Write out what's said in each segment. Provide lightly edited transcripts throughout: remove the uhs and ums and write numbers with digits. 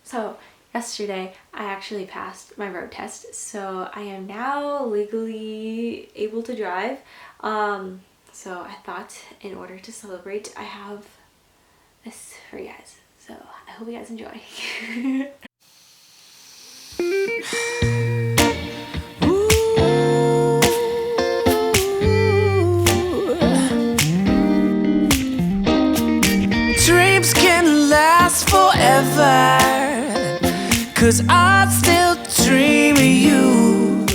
So yesterday I actually passed my road test, so I am now legally able to drive. So I thought in order to celebrate, I have this for you guys. So I hope you guys enjoy. Dreams can last forever, 'cause I still dream of you.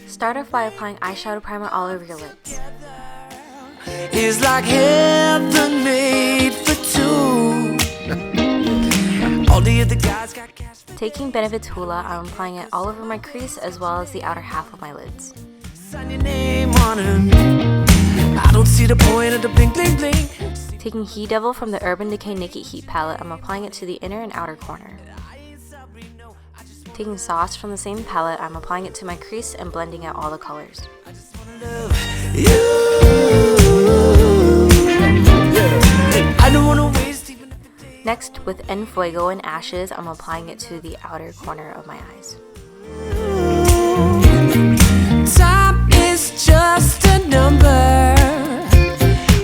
Start off by applying eyeshadow primer all over your lids. It's like heaven made for two. All the other guys got cash. Taking Benefit's Hoola, I'm applying it all over my crease as well as the outer half of my lids. Sign your name on 'em. I don't see the point of the bling bling bling. Taking He Devil from the Urban Decay Naked Heat palette, I'm applying it to the inner and outer corner. Taking Sauce from the same palette, I'm applying it to my crease and blending out all the colors. Next, with En Fuego and Ashes, I'm applying it to the outer corner of my eyes. Time is just a number,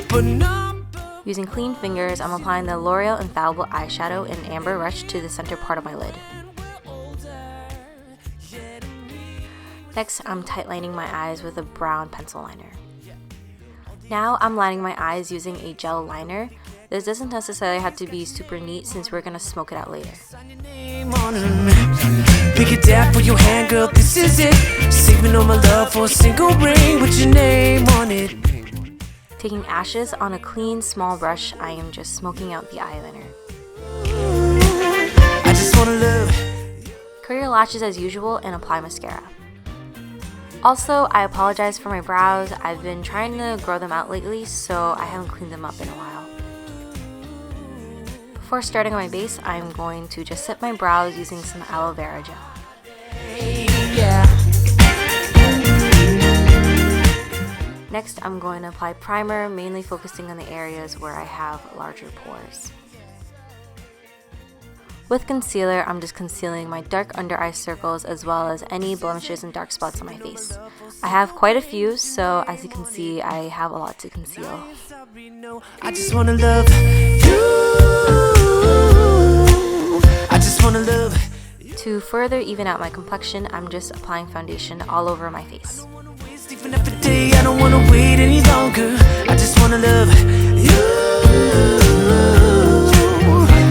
but using clean fingers, I'm applying the L'Oreal Infallible eyeshadow in Amber Rush to the center part of my lid. Next, I'm tightlining my eyes with a brown pencil liner. Now I'm lining my eyes using a gel liner. This doesn't necessarily have to be super neat since we're gonna smoke it out later. Pick it down for your hand, girl, this is it. Saving all my love for a single ring with your name on it. Taking Ashes on a clean, small brush, I am just smoking out the eyeliner. I just wanna love. Curl your lashes as usual and apply mascara. Also, I apologize for my brows. I've been trying to grow them out lately, so I haven't cleaned them up in a while. Before starting on my base, I'm going to just set my brows using some aloe vera gel. Next, I'm going to apply primer, mainly focusing on the areas where I have larger pores. With concealer, I'm just concealing my dark under eye circles as well as any blemishes and dark spots on my face. I have quite a few, so as you can see, I have a lot to conceal. I just wanna love you. I just wanna love. To further even out my complexion, I'm just applying foundation all over my face. Even if a day I don't wanna wait any longer. I just wanna love you.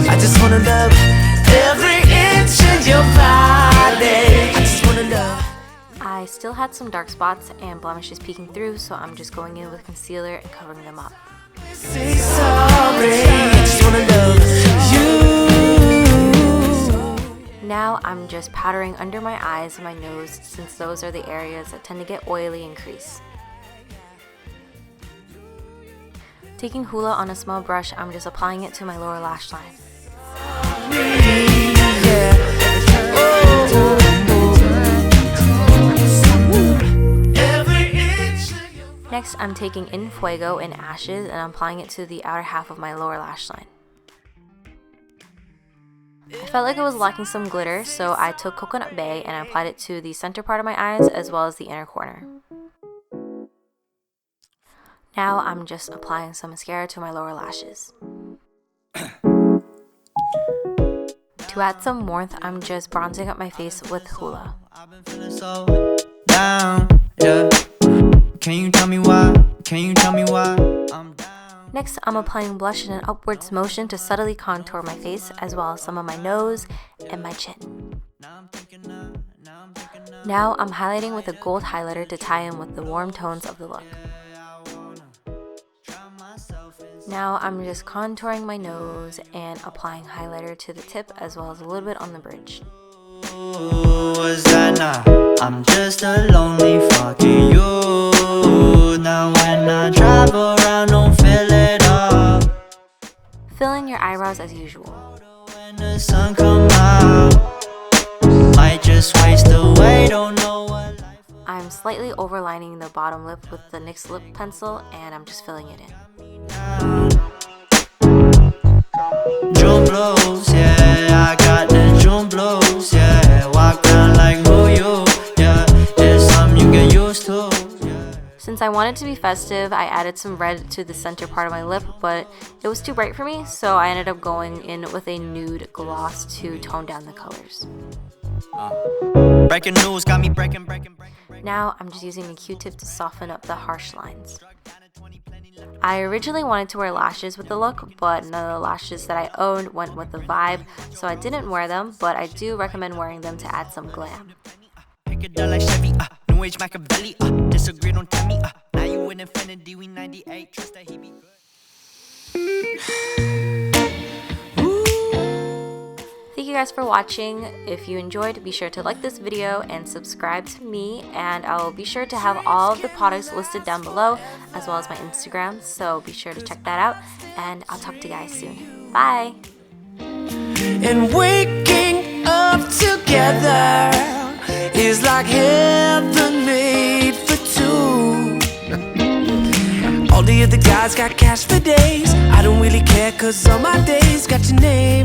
I just wanna love every inch of your body. I just wanna love. I still had some dark spots and blemishes peeking through, so I'm just going in with concealer and covering them up. Say sorry. I just wanna love you. Now I'm just powdering under my eyes and my nose, since those are the areas that tend to get oily and crease. Taking Hoola on a small brush, I'm just applying it to my lower lash line. Next, I'm taking En Fuego and Ashes and I'm applying it to the outer half of my lower lash line. I felt like it was lacking some glitter, so I took Coconut Bay and I applied it to the center part of my eyes as well as the inner corner. Now I'm just applying some mascara to my lower lashes. To add some warmth, I'm just bronzing up my face with Hoola. I've been feeling so down, yeah. Can you tell me why? Can you tell me why I'm down? Next, I'm applying blush in an upwards motion to subtly contour my face as well as some of my nose and my chin. Now I'm highlighting with a gold highlighter to tie in with the warm tones of the look. Now I'm just contouring my nose and applying highlighter to the tip as well as a little bit on the bridge. Was that not? I'm just a lonely fucking you. Now when I drive around, don't feel it up. Fill in your eyebrows as usual. When the sun come out, might just waste away, don't know what life. I'm slightly overlining the bottom lip with the NYX lip pencil and I'm just filling it in. Drum blows, yeah, I got I wanted to be festive, I added some red to the center part of my lip, but it was too bright for me, so I ended up going in with a nude gloss to tone down the colors. Breaking news got me breaking. Now I'm just using a Q-tip to soften up the harsh lines. I originally wanted to wear lashes with the look, but none of the lashes that I owned went with the vibe, so I didn't wear them, but I do recommend wearing them to add some glam. New age Machiavelli, disagree, don't tell me, now you in infinity, we 98, trust that he be good. Thank you guys for watching. If you enjoyed, be sure to like this video and subscribe to me, and I will be sure to have all of the products listed down below, as well as my Instagram, so be sure to check that out, and I'll talk to you guys soon. Bye! And waking up together is like heaven made for two. All the other guys got cash for days. I don't really care, cause all my days got your name